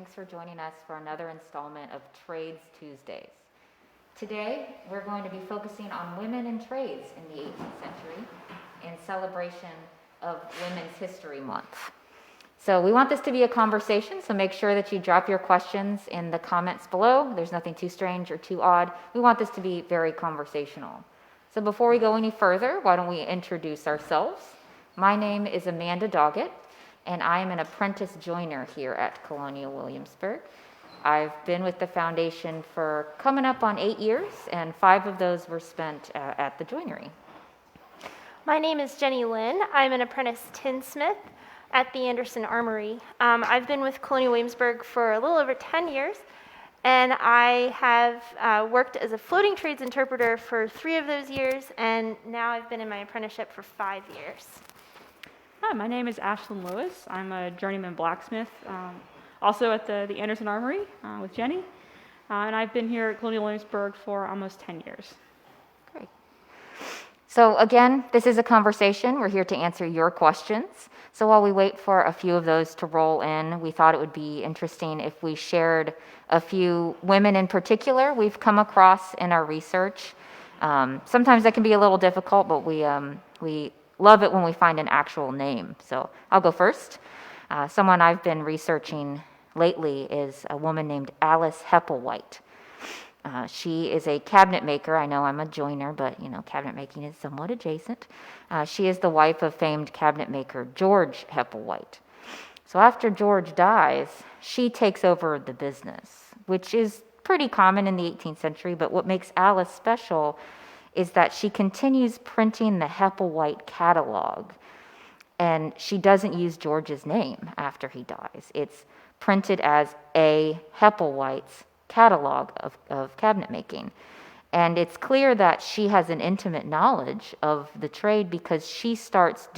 thanks for joining us for another installment of Trades Tuesdays. Today, we're going to be focusing on women in trades in the 18th century in celebration of Women's History Month. So we want this to be a conversation, so make sure that you drop your questions in the comments below. There's nothing too strange or too odd. We want this to be very conversational. So before we go any further, why don't we introduce ourselves? My name is Amanda Doggett, and I am an apprentice joiner here at Colonial Williamsburg. I've been with the foundation for coming up on 8 years, and 5 of those were spent at the joinery. My name is Jenny Lynn. I'm an apprentice tinsmith at the Anderson Armory. I've been with Colonial Williamsburg for a little over 10 years, and I have worked as a floating trades interpreter for 3 of those years, and now I've been in my apprenticeship for 5 years. Hi, my name is Ashlyn Lewis. I'm a journeyman blacksmith, also at the Anderson Armory with Jenny, and I've been here at Colonial Williamsburg for almost 10 years. Great. So again, this is a conversation. We're here to answer your questions. So while we wait for a few of those to roll in, we thought it would be interesting if we shared a few women in particular we've come across in our research. Sometimes that can be a little difficult, but we love it when we find an actual name. So I'll go first. Someone I've been researching lately is a woman named Alice Heppelwight. She is a cabinet maker. I know I'm a joiner, but cabinet making is somewhat adjacent. She is the wife of famed cabinet maker George Heppelwight. So after George dies, she takes over the business, which is pretty common in the 18th century, but what makes Alice special is that she continues printing the Heppelwight catalog, and she doesn't use George's name after he dies. It's printed as A. Heppelwight's catalog of cabinet making. And it's clear that she has an intimate knowledge of the trade because she starts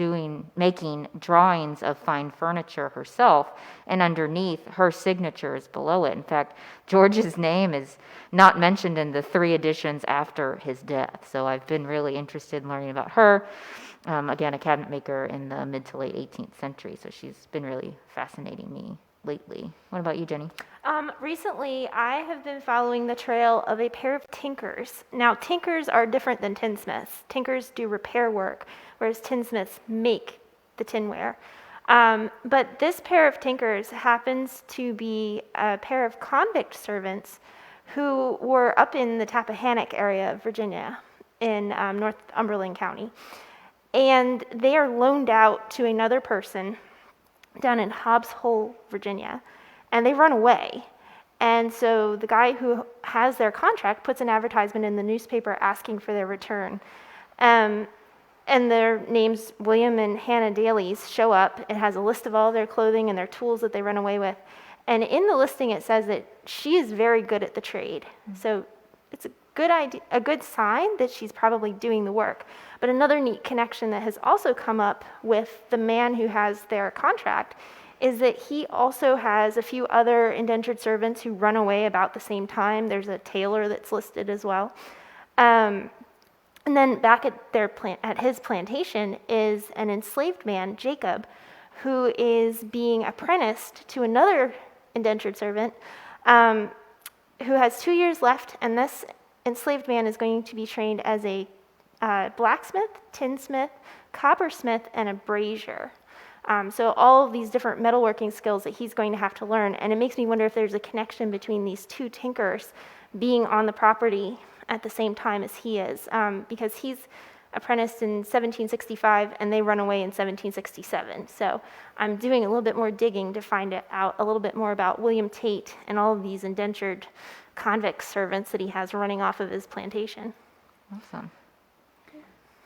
making drawings of fine furniture herself, and underneath her signature is below it. In fact, George's name is not mentioned in the 3 editions after his death. So I've been really interested in learning about her. Again, a cabinet maker in the mid to late 18th century. So she's been really fascinating me lately. What about you, Jenny? Recently, I have been following the trail of a pair of tinkers. Now, tinkers are different than tinsmiths. Tinkers do repair work, whereas tinsmiths make the tinware. But this pair of tinkers happens to be a pair of convict servants who were up in the Tappahannock area of Virginia in Northumberland County. And they are loaned out to another person down in Hobbs Hole, Virginia, and they run away. And so the guy who has their contract puts an advertisement in the newspaper asking for their return. And their names, William and Hannah Daly's, show up. It has a list of all their clothing and their tools that they run away with. And in the listing, it says that she is very good at the trade. So it's a good sign that she's probably doing the work. But another neat connection that has also come up with the man who has their contract is that he also has a few other indentured servants who run away about the same time. There's a tailor that's listed as well. And then back at his plantation is an enslaved man, Jacob, who is being apprenticed to another indentured servant who has 2 years left, and this enslaved man is going to be trained as a blacksmith, tinsmith, coppersmith, and a brazier. So all of these different metalworking skills that he's going to have to learn, and it makes me wonder if there's a connection between these 2 tinkers being on the property at the same time as he is, because he's apprenticed in 1765 and they run away in 1767. So I'm doing a little bit more digging to find out a little bit more about William Tate and all of these indentured convict servants that he has running off of his plantation. Awesome.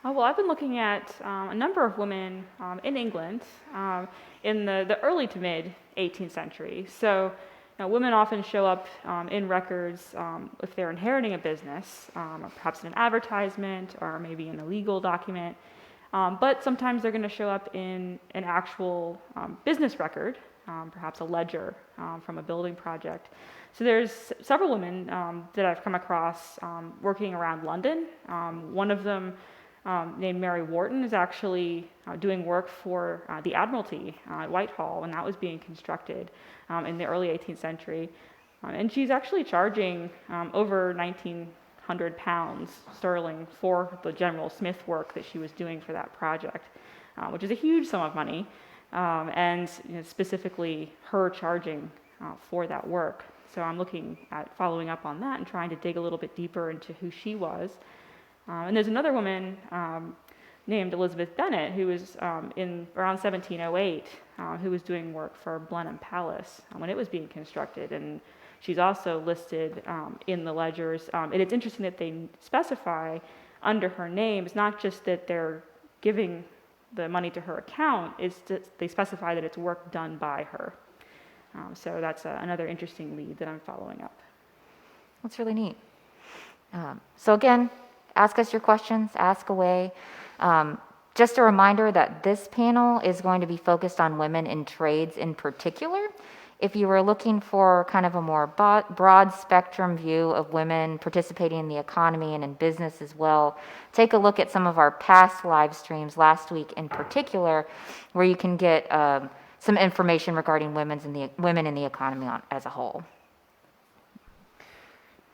Well, I've been looking at a number of women in England in the early to mid 18th century. So women often show up in records if they're inheriting a business, or perhaps in an advertisement or maybe in a legal document. But sometimes they're going to show up in an actual business record, perhaps a ledger from a building project. So there's several women that I've come across working around London. One of them named Mary Wharton is actually doing work for the Admiralty at Whitehall when that was being constructed in the early 18th century. And she's actually charging over £1,900 sterling for the general smith work that she was doing for that project, which is a huge sum of money, and specifically her charging for that work. So I'm looking at following up on that and trying to dig a little bit deeper into who she was. And there's another woman named Elizabeth Bennett who was in around 1708 who was doing work for Blenheim Palace when it was being constructed, and she's also listed in the ledgers. And it's interesting that they specify under her name, it's not just that they're giving the money to her account, it's that they specify that it's work done by her. So that's another interesting lead that I'm following up. That's really neat. So again, ask us your questions, ask away. Just a reminder that this panel is going to be focused on women in trades in particular. If you were looking for kind of a more broad spectrum view of women participating in the economy and in business as well, take a look at some of our past live streams last week in particular, where you can get some information regarding women in the economy as a whole.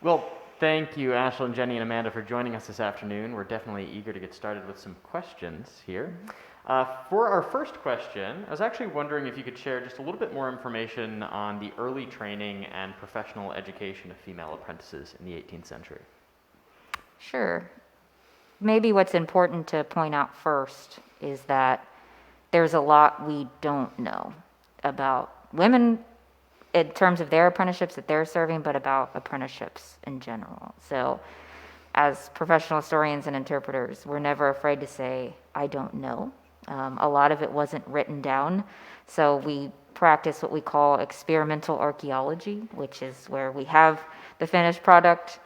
Well, thank you, Ashlyn, Jenny, and Amanda, for joining us this afternoon. We're definitely eager to get started with some questions here. For our first question, I was actually wondering if you could share just a little bit more information on the early training and professional education of female apprentices in the 18th century. Sure. Maybe what's important to point out first is that there's a lot we don't know about women in terms of their apprenticeships that they're serving, but about apprenticeships in general. So as professional historians and interpreters, we're never afraid to say, I don't know. A lot of it wasn't written down. So we practice what we call experimental archaeology, which is where we have the finished product.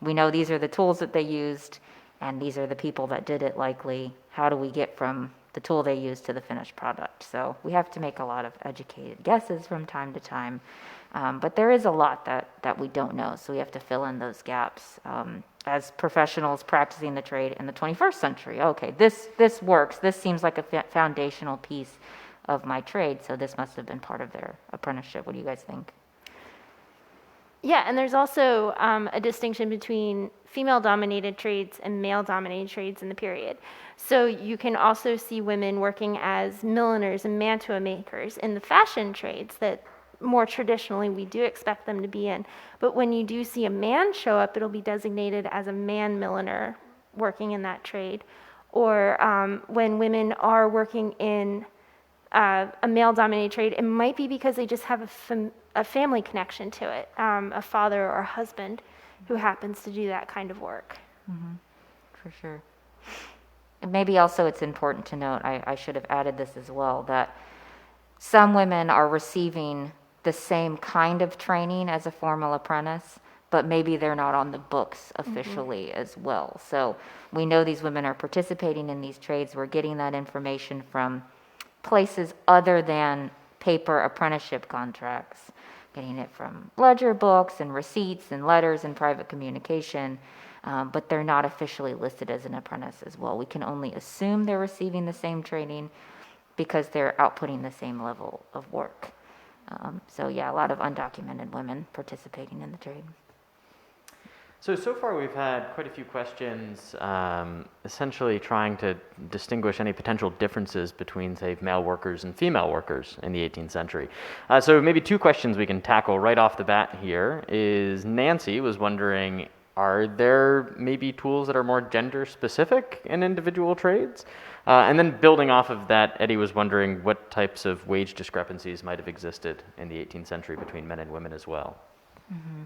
We know these are the tools that they used, and these are the people that did it likely. How do we get from the tool they used to the finished product? So we have to make a lot of educated guesses from time to time. But there is a lot that we don't know, so we have to fill in those gaps. As professionals practicing the trade in the 21st century, okay, this works. This seems like a foundational piece of my trade, so this must have been part of their apprenticeship. What do you guys think? Yeah, and there's also a distinction between female-dominated trades and male-dominated trades in the period. So you can also see women working as milliners and mantua makers in the fashion trades that more traditionally we do expect them to be in. But when you do see a man show up, it'll be designated as a man milliner working in that trade. Or when women are working in a male-dominated trade, it might be because they just have a family connection to it, a father or a husband who happens to do that kind of work. Mm-hmm. For sure. And maybe also it's important to note, I should have added this as well, that some women are receiving the same kind of training as a formal apprentice, but maybe they're not on the books officially as well. So we know these women are participating in these trades. We're getting that information from places other than paper apprenticeship contracts, getting it from ledger books and receipts and letters and private communication, but they're not officially listed as an apprentice as well. We can only assume they're receiving the same training because they're outputting the same level of work. So yeah, a lot of undocumented women participating in the trade. So far we've had quite a few questions essentially trying to distinguish any potential differences between, say, male workers and female workers in the 18th century. So maybe two questions we can tackle right off the bat here is Nancy was wondering, are there maybe tools that are more gender specific in individual trades? And then building off of that, Eddie was wondering what types of wage discrepancies might have existed in the 18th century between men and women as well. Mm-hmm.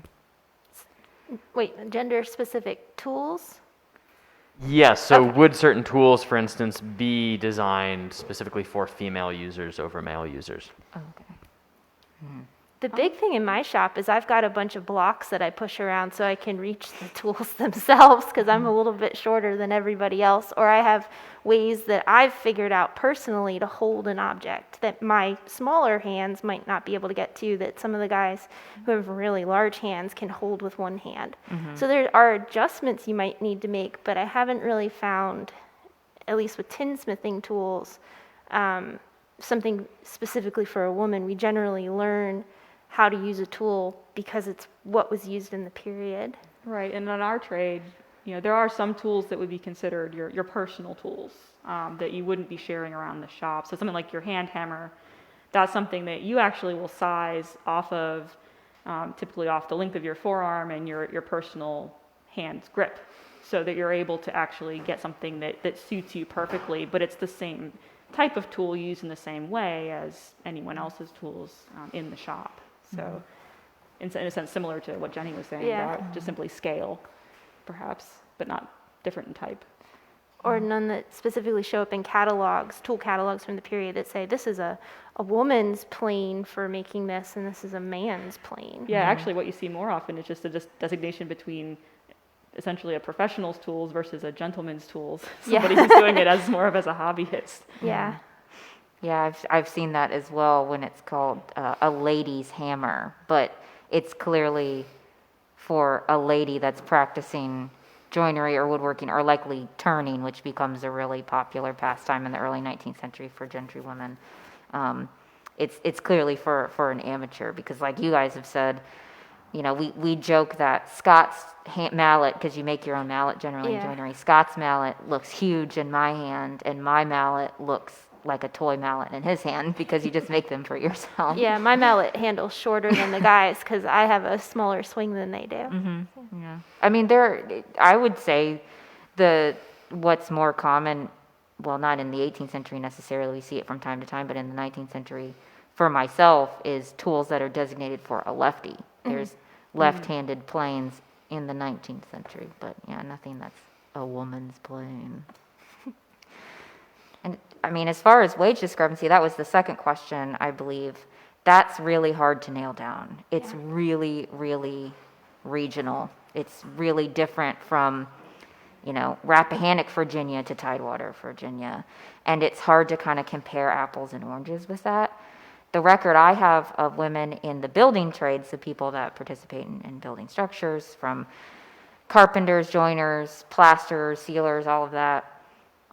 Wait, gender-specific tools? Yes, so would certain tools, for instance, be designed specifically for female users over male users? Okay. The big thing in my shop is I've got a bunch of blocks that I push around so I can reach the tools themselves because I'm a little bit shorter than everybody else. Or I have ways that I've figured out personally to hold an object that my smaller hands might not be able to get to, that some of the guys who have really large hands can hold with one hand. So there are adjustments you might need to make, but I haven't really found, at least with tinsmithing tools, something specifically for a woman. We generally learn how to use a tool because it's what was used in the period. Right, and in our trade, there are some tools that would be considered your personal tools that you wouldn't be sharing around the shop. So something like your hand hammer, that's something that you actually will size off of, typically off the length of your forearm and your personal hand's grip, so that you're able to actually get something that suits you perfectly, but it's the same type of tool used in the same way as anyone else's tools in the shop. So in a sense, similar to what Jenny was saying about just simply scale, perhaps, but not different in type. Or none that specifically show up in catalogs, tool catalogs from the period that say this is a woman's plane for making this and this is a man's plane. Yeah, actually what you see more often is just a designation between essentially a professional's tools versus a gentleman's tools. Somebody who's doing it as more of as a hobbyist. Yeah. Yeah, I've seen that as well when it's called a lady's hammer, but it's clearly for a lady that's practicing joinery or woodworking or likely turning, which becomes a really popular pastime in the early 19th century for gentry women. It's clearly for an amateur because, like you guys have said, we joke that Scott's mallet, because you make your own mallet generally in joinery, Scott's mallet looks huge in my hand and my mallet looks like a toy mallet in his hand because you just make them for yourself. Yeah, my mallet handle's shorter than the guys because I have a smaller swing than they do. Yeah. I mean, I would say what's more common, well, not in the 18th century necessarily, we see it from time to time, but in the 19th century, for myself, is tools that are designated for a lefty. There's left-handed planes in the 19th century, but yeah, nothing that's a woman's plane. And I mean, as far as wage discrepancy, that was the second question, I believe. That's really hard to nail down. It's really, really regional. It's really different from, Rappahannock, Virginia to Tidewater, Virginia. And it's hard to kind of compare apples and oranges with that. The record I have of women in the building trades, the people that participate in building structures, from carpenters, joiners, plasterers, sealers, all of that,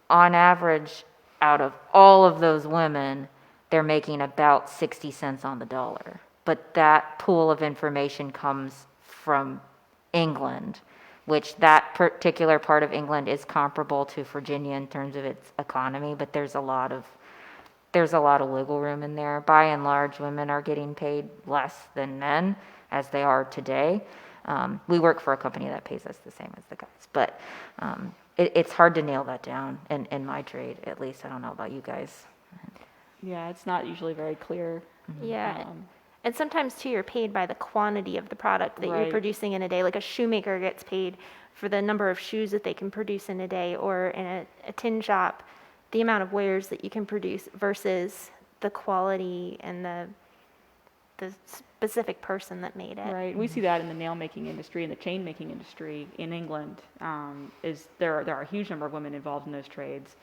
on average, out of all of those women, they're making about 60 cents on the dollar. But that pool of information comes from England, which that particular part of England is comparable to Virginia in terms of its economy, but there's a lot of wiggle room in there. By and large, women are getting paid less than men, as they are today. We work for a company that pays us the same as the guys, but it's hard to nail that down in my trade, at least. I don't know about you guys. Yeah, it's not usually very clear. Yeah. And sometimes, too, you're paid by the quantity of the product that you're producing in a day. Like a shoemaker gets paid for the number of shoes that they can produce in a day, or in a tin shop, the amount of wares that you can produce versus the quality and the specific person that made it. Right. We see that in the nail making industry and the chain making industry in England. There are a huge number of women involved in those trades,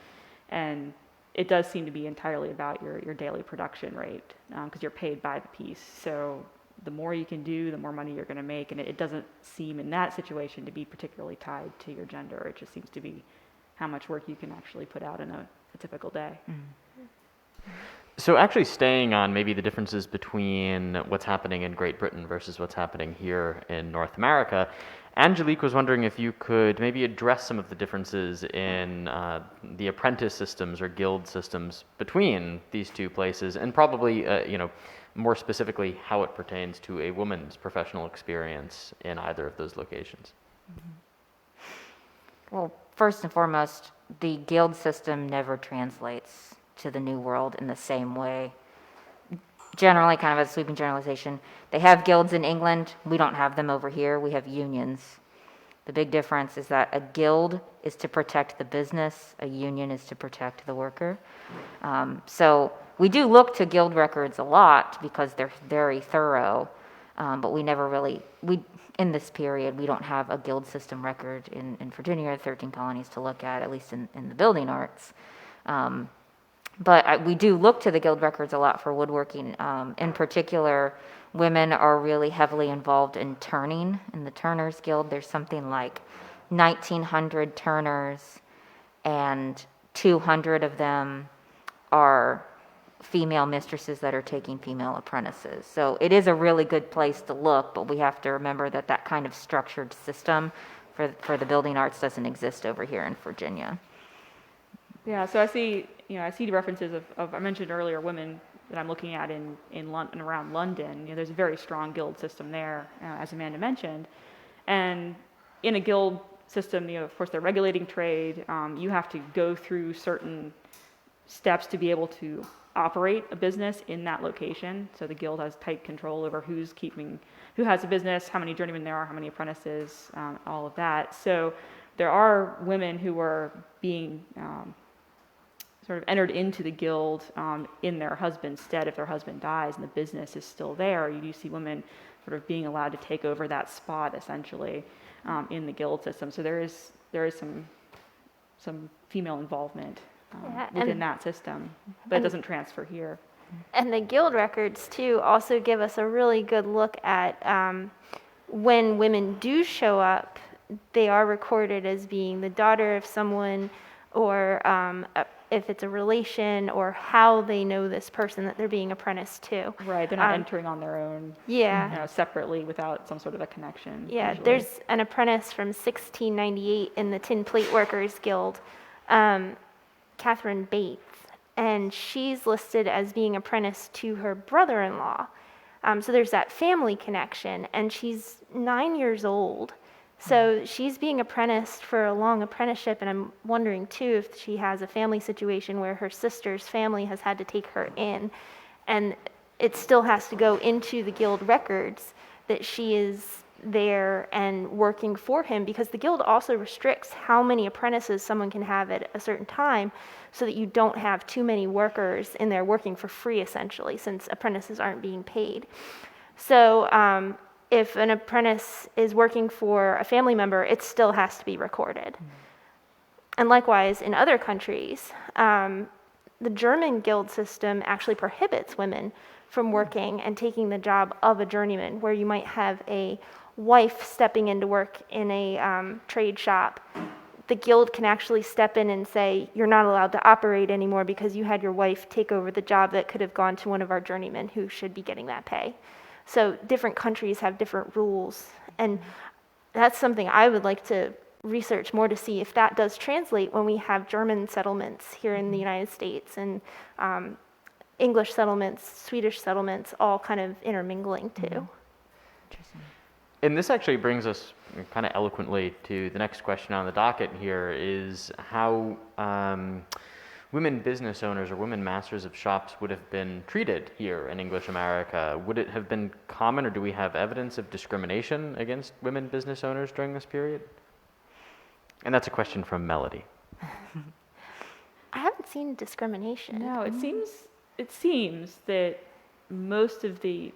and it does seem to be entirely about your daily production rate because you're paid by the piece. So the more you can do, the more money you're going to make, and it doesn't seem in that situation to be particularly tied to your gender. It just seems to be how much work you can actually put out in a typical day. So actually staying on maybe the differences between what's happening in Great Britain versus what's happening here in North America, Angelique was wondering if you could maybe address some of the differences in the apprentice systems or guild systems between these two places, and probably, more specifically, how it pertains to a woman's professional experience in either of those locations. Well, first and foremost, the guild system never translates to the New World in the same way. Generally, kind of a sweeping generalization, they have guilds in England. We don't have them over here. We have unions. The big difference is that a guild is to protect the business, a union is to protect the worker. So we do look to guild records a lot because they're very thorough, but we never really, in this period, we don't have a guild system record in Virginia or 13 colonies to look at least in the building arts. But we do look to the guild records a lot for woodworking. In particular, women are really heavily involved in turning. In the Turners Guild, there's something like 1,900 turners, and 200 of them are female mistresses that are taking female apprentices. So it is a really good place to look, but we have to remember that that kind of structured system for the building arts doesn't exist over here in Virginia. Yeah, so I see the references of I mentioned earlier, women that I'm looking at in London, around London. There's a very strong guild system there, as Amanda mentioned. And in a guild system, of course, they're regulating trade. You have to go through certain steps to be able to operate a business in that location. So the guild has tight control over who has a business, how many journeymen there are, how many apprentices, all of that. So there are women who are being sort of entered into the guild in their husband's stead. If their husband dies and the business is still there, you do see women sort of being allowed to take over that spot essentially in the guild system. So there is some female involvement within that system, but it doesn't transfer here. And the guild records, too, also give us a really good look at when women do show up, they are recorded as being the daughter of someone, or if it's a relation, or how they know this person that they're being apprenticed to. Right, they're not entering on their own, separately without some sort of a connection. Yeah, usually. There's an apprentice from 1698 in the Tin Plate Workers Guild, Catherine Bates, and she's listed as being apprenticed to her brother-in-law. So there's that family connection, and she's 9 years old. So she's being apprenticed for a long apprenticeship, and I'm wondering too if she has a family situation where her sister's family has had to take her in, and it still has to go into the guild records that she is there and working for him, because the guild also restricts how many apprentices someone can have at a certain time, so that you don't have too many workers in there working for free, essentially, since apprentices aren't being paid. So if an apprentice is working for a family member, it still has to be recorded. And likewise, in other countries, the German guild system actually prohibits women from working and taking the job of a journeyman, where you might have a wife stepping into work in a trade shop. The guild can actually step in and say, you're not allowed to operate anymore because you had your wife take over the job that could have gone to one of our journeymen who should be getting that pay. So different countries have different rules, and that's something I would like to research more to see if that does translate when we have German settlements here in the United States, and English settlements, Swedish settlements, all kind of intermingling too. Interesting. And this actually brings us kind of eloquently to the next question on the docket here, is how women business owners or women masters of shops would have been treated here in English America. Would it have been common, or do we have evidence of discrimination against women business owners during this period? And that's a question from Melody. I haven't seen discrimination. No, it seems that most of the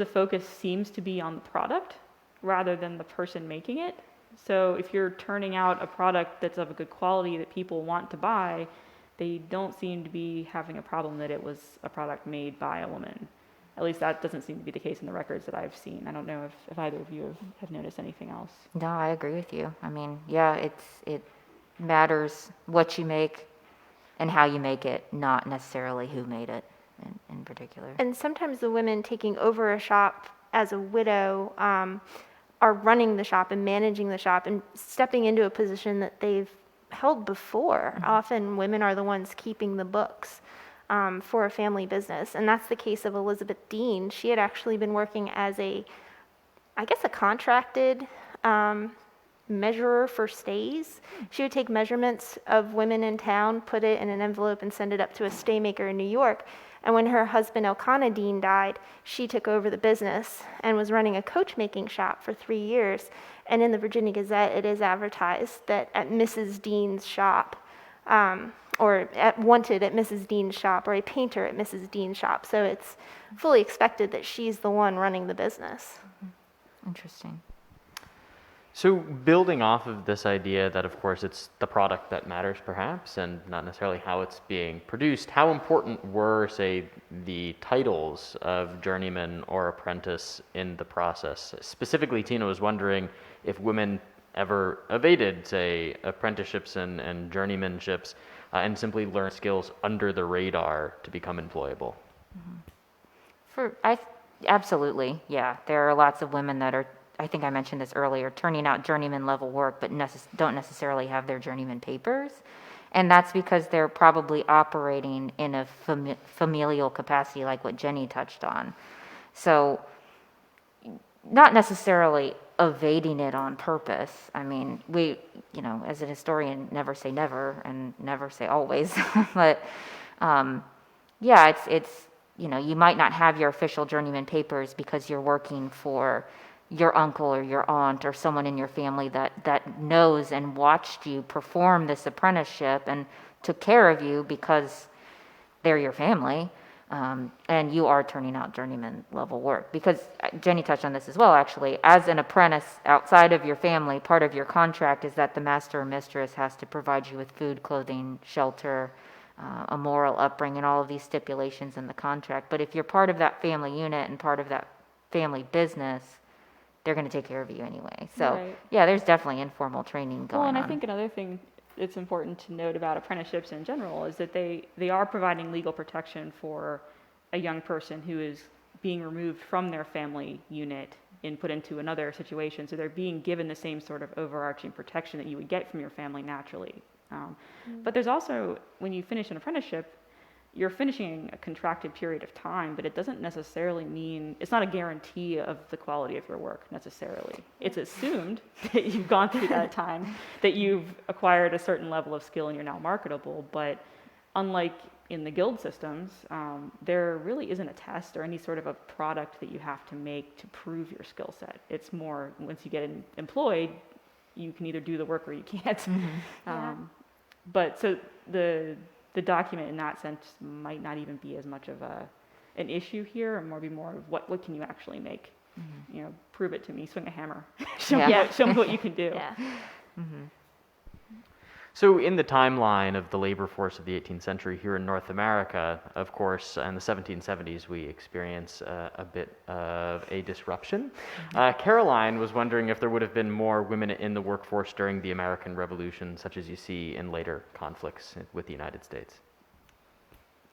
focus seems to be on the product rather than the person making it. So if you're turning out a product that's of a good quality that people want to buy, they don't seem to be having a problem that it was a product made by a woman. At least that doesn't seem to be the case in the records that I've seen. I don't know if either of you have noticed anything else. No, I agree with you. I mean, yeah, it matters what you make and how you make it, not necessarily who made it in particular. And sometimes the women taking over a shop as a widow are running the shop and managing the shop and stepping into a position that they've held before. Mm-hmm. Often women are the ones keeping the books for a family business. And that's the case of Elizabeth Dean. She had actually been working as a contracted measurer for stays. She would take measurements of women in town, put it in an envelope, and send it up to a stay maker in New York. And when her husband Elkanah Dean died, she took over the business and was running a coach making shop for 3 years. And in the Virginia Gazette, it is advertised that at Mrs. Dean's shop, wanted at Mrs. Dean's shop, or a painter at Mrs. Dean's shop. So it's fully expected that she's the one running the business. Interesting. So building off of this idea that, of course, it's the product that matters perhaps and not necessarily how it's being produced, how important were, say, the titles of journeyman or apprentice in the process? Specifically, Tina was wondering if women ever evaded, say, apprenticeships and journeymanships and simply learned skills under the radar to become employable. Absolutely, yeah. There are lots of women that are, I think I mentioned this earlier, turning out journeyman level work, but don't necessarily have their journeyman papers. And that's because they're probably operating in a familial capacity like what Jenny touched on. So not necessarily evading it on purpose. I mean, we, as a historian, never say never and never say always. But yeah, it's you might not have your official journeyman papers because you're working for your uncle or your aunt or someone in your family that knows and watched you perform this apprenticeship and took care of you because they're your family, and you are turning out journeyman level work. Because Jenny touched on this as well, actually. As an apprentice outside of your family, part of your contract is that the master or mistress has to provide you with food, clothing, shelter, a moral upbringing, all of these stipulations in the contract. But if you're part of that family unit and part of that family business, they're going to take care of you anyway. So, Right. Yeah, there's definitely informal training going on. Well, and I think another thing it's important to note about apprenticeships in general is that they are providing legal protection for a young person who is being removed from their family unit and put into another situation. So they're being given the same sort of overarching protection that you would get from your family naturally. But there's also, when you finish an apprenticeship, you're finishing a contracted period of time, but it doesn't necessarily mean, it's not a guarantee of the quality of your work necessarily. It's assumed that you've gone through that time, that you've acquired a certain level of skill and you're now marketable, but unlike in the guild systems, there really isn't a test or any sort of a product that you have to make to prove your skill set. It's more, once you get employed, you can either do the work or you can't. Yeah. But so the document in that sense might not even be as much of an issue here, and be more of what can you actually make? Prove it to me. Swing a hammer. show me what you can do. Yeah. So in the timeline of the labor force of the 18th century here in North America, of course, in the 1770s, we experience a bit of a disruption. Caroline was wondering if there would have been more women in the workforce during the American Revolution, such as you see in later conflicts with the United States.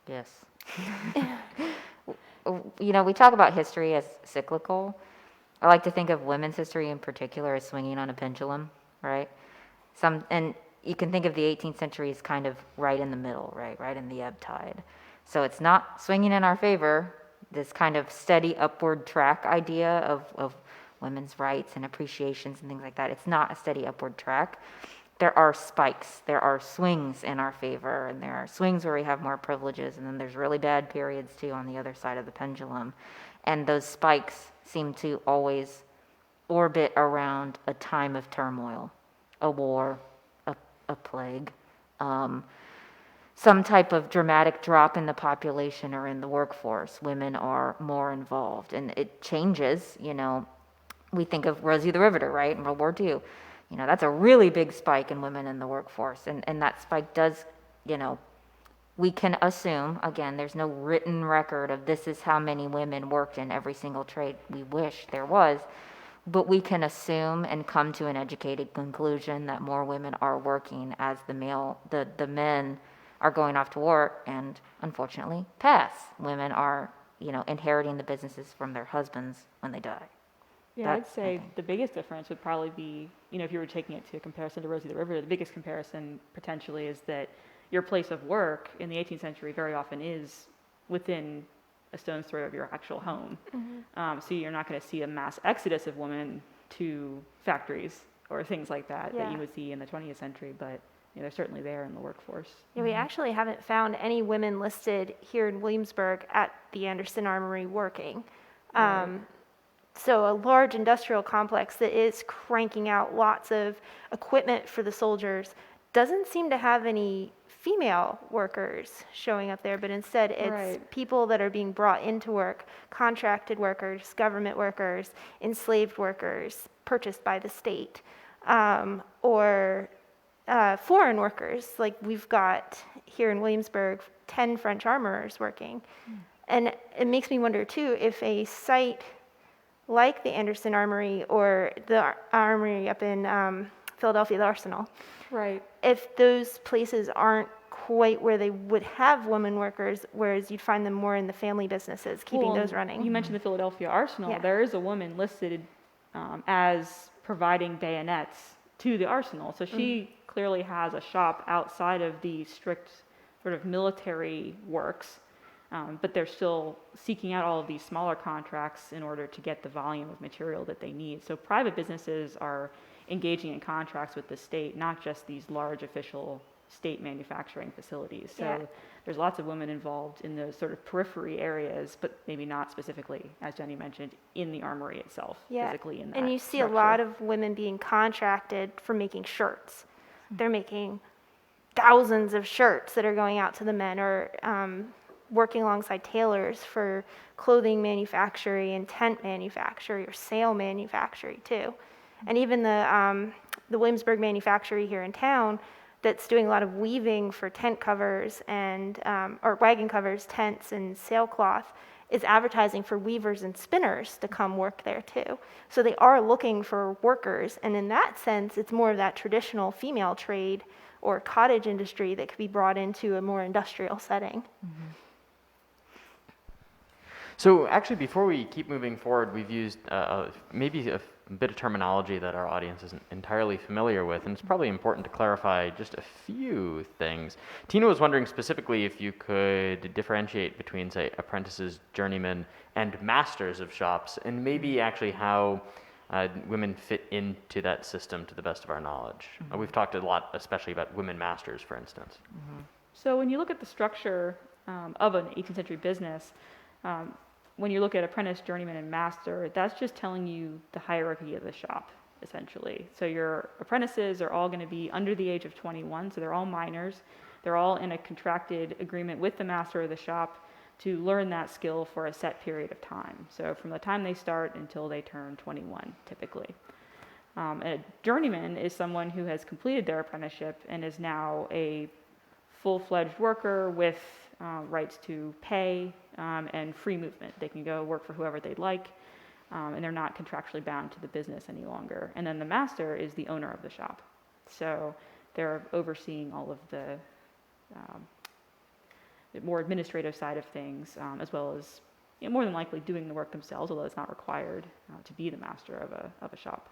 Yes. We talk about history as cyclical. I like to think of women's history in particular as swinging on a pendulum, right? And you can think of the 18th century as kind of right in the middle, right in the ebb tide. So it's not swinging in our favor, this kind of steady upward track idea of women's rights and appreciations and things like that. It's not a steady upward track. There are spikes, there are swings in our favor, and there are swings where we have more privileges, and then there's really bad periods too on the other side of the pendulum. And those spikes seem to always orbit around a time of turmoil, a war, a plague, some type of dramatic drop in the population or in the workforce. Women are more involved, and it changes. We think of Rosie the Riveter, right, in World War II. That's a really big spike in women in the workforce, and that spike does, we can assume, again, there's no written record of this is how many women worked in every single trade. We wish there was. But we can assume and come to an educated conclusion that more women are working as the men are going off to war and unfortunately pass. Women are, inheriting the businesses from their husbands when they die. Yeah, I'd say the biggest difference would probably be, if you were taking it to a comparison to Rosie the Riveter, the biggest comparison potentially is that your place of work in the 18th century very often is within a stone's throw of your actual home. So you're not going to see a mass exodus of women to factories or things like that that you would see in the 20th century. But they're certainly there in the workforce. Yeah, we actually haven't found any women listed here in Williamsburg at the Anderson Armory working. So a large industrial complex that is cranking out lots of equipment for the soldiers doesn't seem to have any female workers showing up there, but instead it's Right. people that are being brought into work, contracted workers, government workers, enslaved workers, purchased by the state, or foreign workers. Like we've got here in Williamsburg 10 French armorers working. And it makes me wonder too if a site like the Anderson Armory or the Armory up in Philadelphia, the Arsenal, Right. if those places aren't quite where they would have women workers, whereas you'd find them more in the family businesses, keeping Well, those running. You mentioned the Philadelphia Arsenal. Yeah. There is a woman listed as providing bayonets to the arsenal. So she clearly has a shop outside of the strict sort of military works, but they're still seeking out all of these smaller contracts in order to get the volume of material that they need. So private businesses are engaging in contracts with the state, not just these large official state manufacturing facilities. So Yeah. there's lots of women involved in those sort of periphery areas, but maybe not specifically, as Jenny mentioned, in the armory itself, physically in that And you see structure. a lot of women being contracted for making shirts. They're making thousands of shirts that are going out to the men, or working alongside tailors for clothing manufacturing and tent manufacturing or sail manufacturing too. And even the Williamsburg manufactory here in town that's doing a lot of weaving for tent covers and or wagon covers, tents, and sailcloth is advertising for weavers and spinners to come work there too. So they are looking for workers, and in that sense, it's more of that traditional female trade or cottage industry that could be brought into a more industrial setting. So actually, before we keep moving forward, we've used maybe a bit of terminology that our audience isn't entirely familiar with, and it's probably important to clarify just a few things. Tina was wondering specifically if you could differentiate between, say, apprentices, journeymen, and masters of shops, and maybe actually how women fit into that system to the best of our knowledge. We've talked a lot, especially about women masters, for instance. So when you look at the structure of an 18th century business, when you look at apprentice, journeyman, and master, that's just telling you the hierarchy of the shop, essentially. So your apprentices are all going to be under the age of 21, so they're all minors. They're all in a contracted agreement with the master of the shop to learn that skill for a set period of time. So from the time they start until they turn 21, typically. A journeyman is someone who has completed their apprenticeship and is now a full-fledged worker with rights to pay and free movement. They can go work for whoever they'd like, and they're not contractually bound to the business any longer. And then the master is the owner of the shop. So they're overseeing all of the more administrative side of things, as well as more than likely doing the work themselves, although it's not required to be the master of a shop.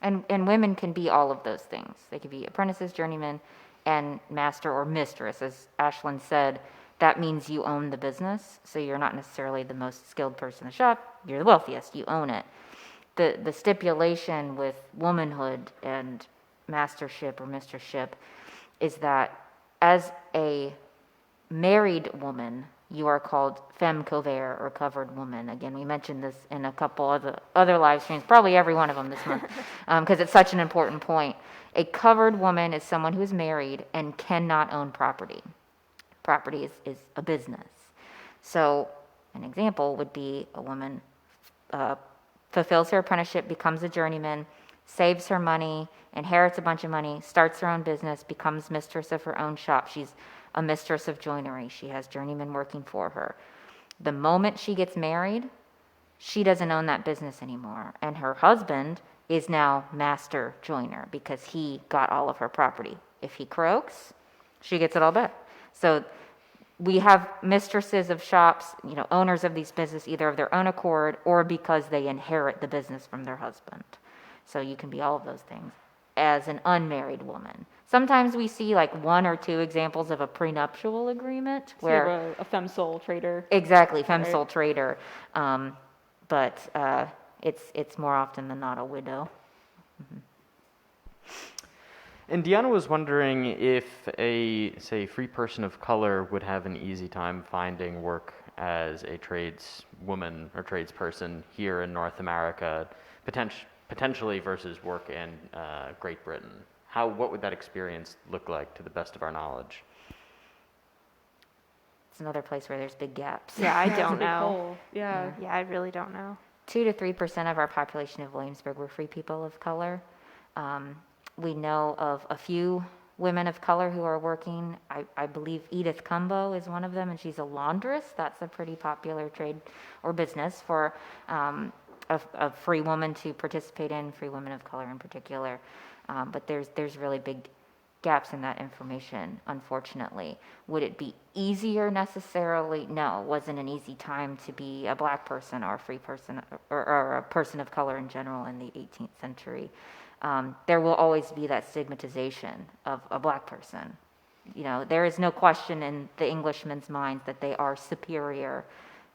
And women can be all of those things. They could be apprentices, journeymen, and master or mistress. As Ashlyn said, that means you own the business, so you're not necessarily the most skilled person in the shop. You're the wealthiest. You own it. The stipulation with womanhood and mastership or mistressship is that as a married woman, you are called femme couvert or covered woman. Again, we mentioned this in a couple of the other live streams, probably every one of them this month, because it's such an important point. A covered woman is someone who is married and cannot own property. Property is a business. So an example would be a woman fulfills her apprenticeship, becomes a journeyman, saves her money, inherits a bunch of money, starts her own business, becomes mistress of her own shop. She's a mistress of joinery. She has journeymen working for her. The moment she gets married, she doesn't own that business anymore. And her husband is now master joiner because he got all of her property. If he croaks, she gets it all back. So we have mistresses of shops, owners of these businesses, either of their own accord or because they inherit the business from their husband. So you can be all of those things as an unmarried woman. Sometimes we see like one or two examples of a prenuptial agreement So where you have a femme sole trader. exactly femme Right. sole trader, but it's more often than not a widow. And Deanna was wondering if a, say, free person of color would have an easy time finding work as a tradeswoman or tradesperson here in North America, potentially versus work in Great Britain. What would that experience look like to the best of our knowledge? It's another place where there's big gaps. Yeah, I It's a don't big know. hole. Yeah. Yeah, I really don't know. 2 to 3% of our population of Williamsburg were free people of color. We know of a few women of color who are working. I believe Edith Cumbo is one of them, and she's a laundress. That's a pretty popular trade or business for a free woman to participate in, free women of color in particular. But there's really big gaps in that information, unfortunately. Would it be easier necessarily? No, it wasn't an easy time to be a black person or a free person or a person of color in general in the 18th century. There will always be that stigmatization of a black person. You know, there is no question in the Englishman's mind that they are superior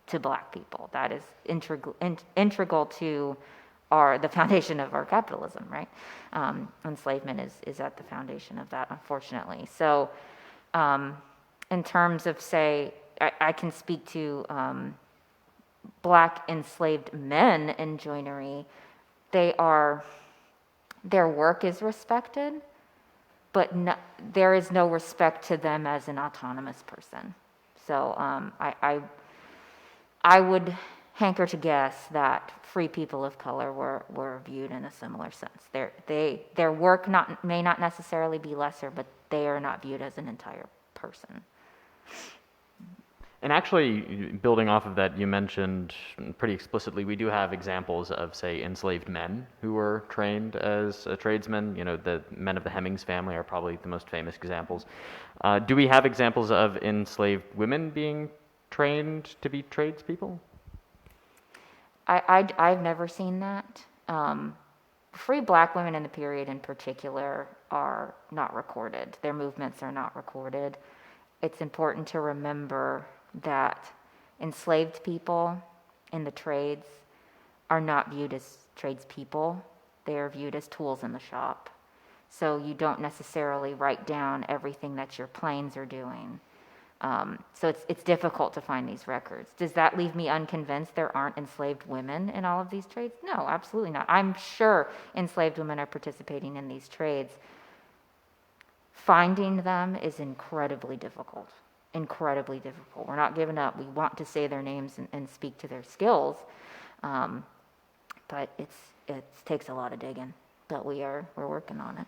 to black people. That is integral to the foundation of our capitalism, right? Enslavement is at the foundation of that, unfortunately. So in terms of, say, I can speak to black enslaved men in joinery. Their work is respected, but there is no respect to them as an autonomous person. So I would hanker to guess that free people of color were viewed in a similar sense. Their work may not necessarily be lesser, but they are not viewed as an entire person. And actually, building off of that, you mentioned pretty explicitly, we do have examples of, say, enslaved men who were trained as tradesmen. You know, the men of the Hemmings family are probably the most famous examples. Do we have examples of enslaved women being trained to be tradespeople? I've never seen that. Free black women in the period in particular are not recorded. Their movements are not recorded. It's important to remember that enslaved people in the trades are not viewed as tradespeople. They are viewed as tools in the shop. So you don't necessarily write down everything that your planes are doing. So it's difficult to find these records. Does that leave me unconvinced there aren't enslaved women in all of these trades? No, absolutely not. I'm sure enslaved women are participating in these trades. Finding them is incredibly difficult. Incredibly difficult. We're not giving up. We want to say their names and speak to their skills, but it takes a lot of digging. But we're working on it.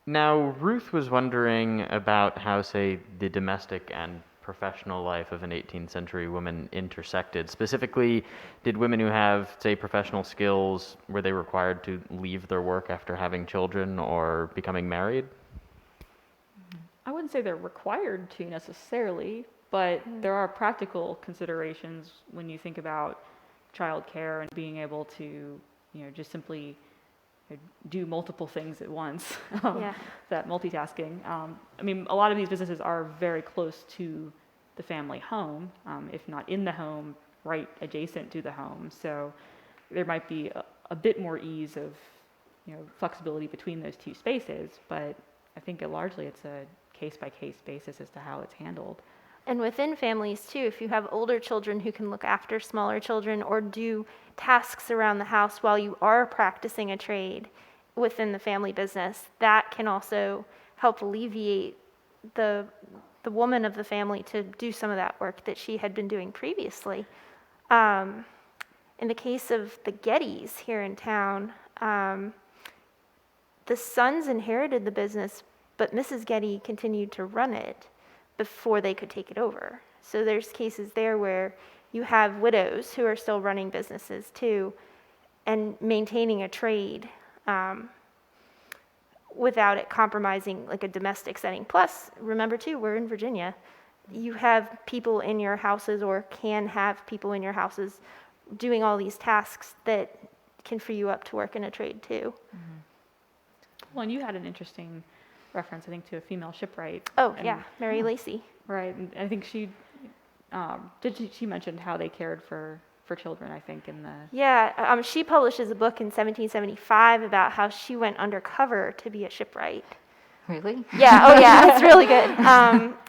Now, Ruth was wondering about how, say, the domestic and professional life of an 18th century woman intersected. Specifically, did women who have, say, professional skills, were they required to leave their work after having children or becoming married? I wouldn't say they're required to necessarily, but there are practical considerations when you think about childcare and being able to, just simply do multiple things at once. That multitasking. I mean, a lot of these businesses are very close to the family home, if not in the home, right adjacent to the home. So there might be a bit more ease of, flexibility between those two spaces. But I think largely it's a case-by-case basis as to how it's handled. And within families too, if you have older children who can look after smaller children or do tasks around the house while you are practicing a trade within the family business, that can also help alleviate the woman of the family to do some of that work that she had been doing previously. In the case of the Gettys here in town, the sons inherited the business, but Mrs. Getty continued to run it before they could take it over. So there's cases there where you have widows who are still running businesses too and maintaining a trade without it compromising like a domestic setting. Plus, remember too, we're in Virginia. You have people in your houses or can have people in your houses doing all these tasks that can free you up to work in a trade too. Mm-hmm. Well, and you had an interesting reference, I think, to a female shipwright. Oh, yeah, Mary Lacey. Right, and I think she mentioned how they cared for for children, I think, in the... Yeah, she publishes a book in 1775 about how she went undercover to be a shipwright. Really? Yeah, oh yeah, it's really good.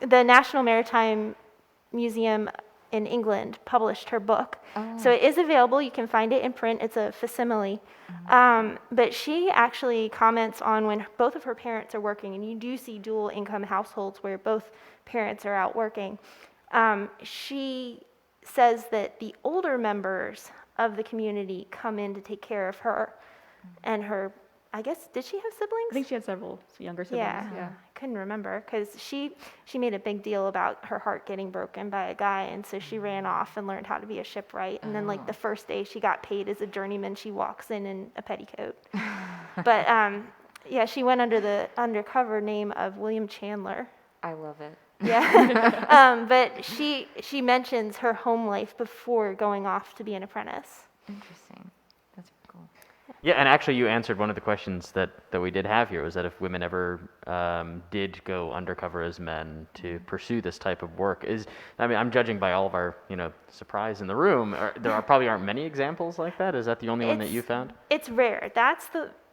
The National Maritime Museum in England published her book. So it is available. You can find it in print. It's a facsimile. But she actually comments on when both of her parents are working, and you do see dual income households where both parents are out working. She says that the older members of the community come in to take care of her and her, I guess, did she have siblings? I think she had several younger siblings. Yeah, I couldn't remember because she made a big deal about her heart getting broken by a guy, and so she ran off and learned how to be a shipwright. And then, like, the first day she got paid as a journeyman, she walks in a petticoat. But yeah, she went under the undercover name of William Chandler. I love it. Yeah, but she mentions her home life before going off to be an apprentice. Interesting. That's cool. Yeah, and actually you answered one of the questions that we did have here, was that if women ever did go undercover as men to pursue this type of work. I mean, I'm judging by all of our, surprise in the room. Probably aren't many examples like that. Is that the only one that you found? It's rare. That's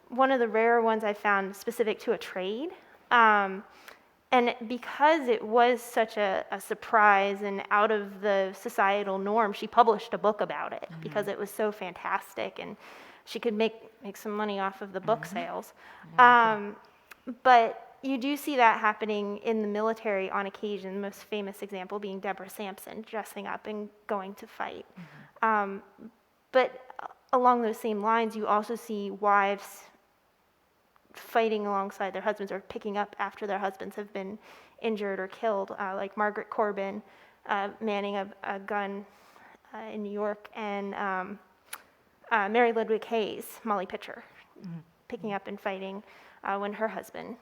one of the rarer ones I found specific to a trade. And because it was such a surprise and out of the societal norm, she published a book about it because it was so fantastic, and she could make some money off of the book sales. But you do see that happening in the military on occasion, the most famous example being Deborah Sampson dressing up and going to fight. But along those same lines, you also see wives fighting alongside their husbands or picking up after their husbands have been injured or killed, like Margaret Corbin manning a gun in New York, and Mary Ludwig Hayes, Molly Pitcher, picking up and fighting when her husband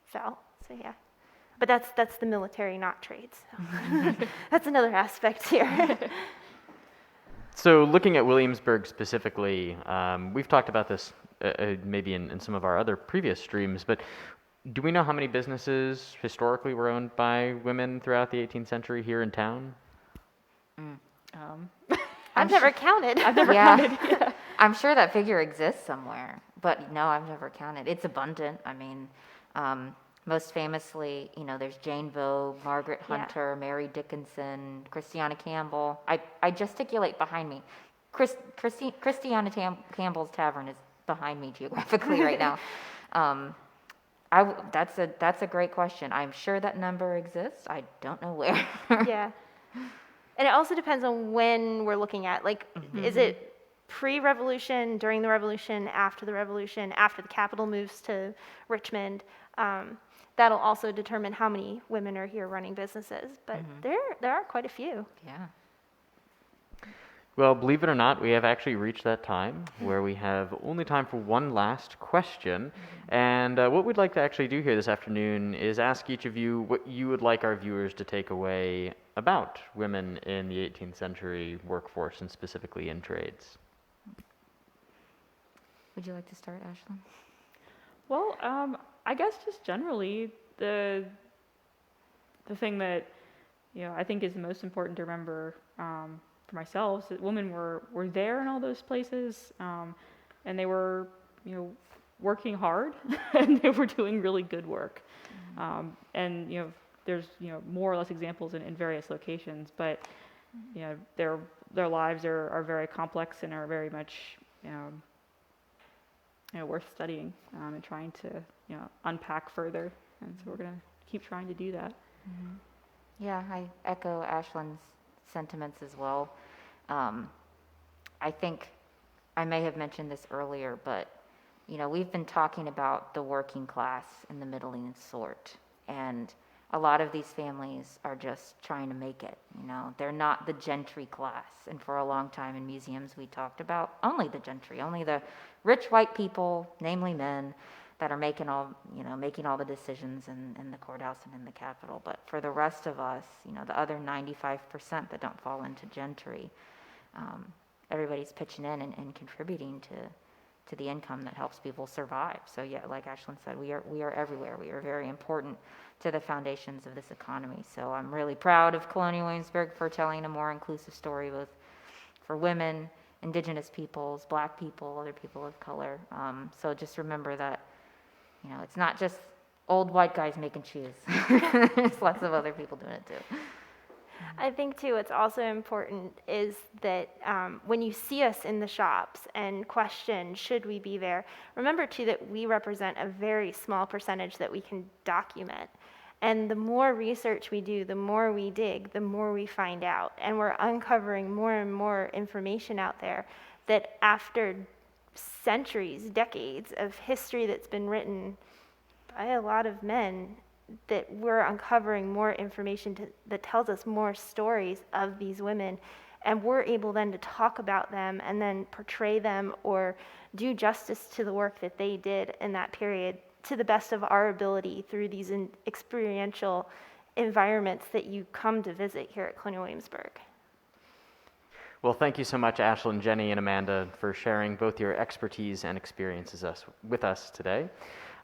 fell. So yeah, but that's the military, not trades. So. That's another aspect here. So looking at Williamsburg specifically, we've talked about this maybe in some of our other previous streams, but do we know how many businesses historically were owned by women throughout the 18th century here in town? I've never counted. I've never counted. Yeah. I'm sure that figure exists somewhere, but no, I've never counted. It's abundant. I mean, most famously, there's Jane Vogue, Margaret Hunter, Mary Dickinson, Christiana Campbell. I gesticulate behind me. Christiana Campbell's Tavern is behind me geographically right now. That's a great question. I'm sure that number exists. I don't know where. Yeah. And it also depends on when we're looking at. Like, is it pre-revolution, during the revolution, after the capital moves to Richmond? That'll also determine how many women are here running businesses. But there are quite a few. Yeah. Well, believe it or not, we have actually reached that time where we have only time for one last question. And what we'd like to actually do here this afternoon is ask each of you what you would like our viewers to take away about women in the 18th century workforce, and specifically in trades. Would you like to start, Ashlyn? Well, I guess just generally the thing that I think is the most important to remember for myself is that women were there in all those places, and they were working hard and they were doing really good work. And there's more or less examples in various locations, but their lives are very complex and are very much worth studying and trying to unpack further. And so we're going to keep trying to do that. Yeah, I echo Ashlyn's sentiments as well. I think I may have mentioned this earlier, but we've been talking about the working class and the middling sort, and a lot of these families are just trying to make it. They're not the gentry class, and for a long time in museums we talked about only the gentry, only the rich white people, namely men, that are making all the decisions in the courthouse and in the Capitol. But for the rest of us, the other 95% that don't fall into gentry, everybody's pitching in and contributing to the income that helps people survive. So yeah, like Ashlyn said, we are everywhere. We are very important to the foundations of this economy. So I'm really proud of Colonial Williamsburg for telling a more inclusive story, both for women, indigenous peoples, black people, other people of color. So just remember that, it's not just old white guys making shoes. There's lots of other people doing it too. I think too, what's also important is that when you see us in the shops and question, should we be there, remember too that we represent a very small percentage that we can document. And the more research we do, the more we dig, the more we find out. And we're uncovering more and more information out there that after centuries, decades of history that's been written by a lot of men, that we're uncovering more information that tells us more stories of these women, and we're able then to talk about them and then portray them or do justice to the work that they did in that period to the best of our ability through these experiential environments that you come to visit here at Colonial Williamsburg. Well, thank you so much, Ashlyn, Jenny, and Amanda, for sharing both your expertise and experiences with us today.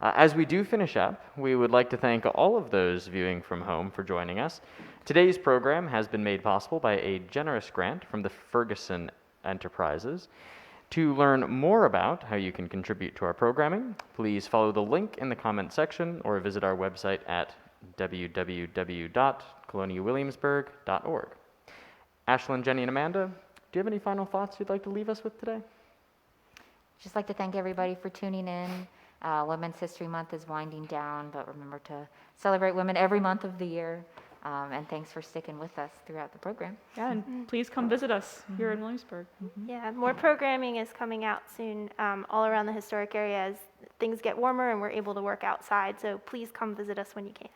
As we do finish up, we would like to thank all of those viewing from home for joining us. Today's program has been made possible by a generous grant from the Ferguson Enterprises. To learn more about how you can contribute to our programming, please follow the link in the comment section or visit our website at www.colonialwilliamsburg.org. Ashlyn, Jenny, and Amanda, do you have any final thoughts you'd like to leave us with today? Just like to thank everybody for tuning in. Women's History Month is winding down, but remember to celebrate women every month of the year. And thanks for sticking with us throughout the program. Yeah, and please come visit us here in Williamsburg. Yeah, more programming is coming out soon all around the historic area as things get warmer and we're able to work outside. So please come visit us when you can.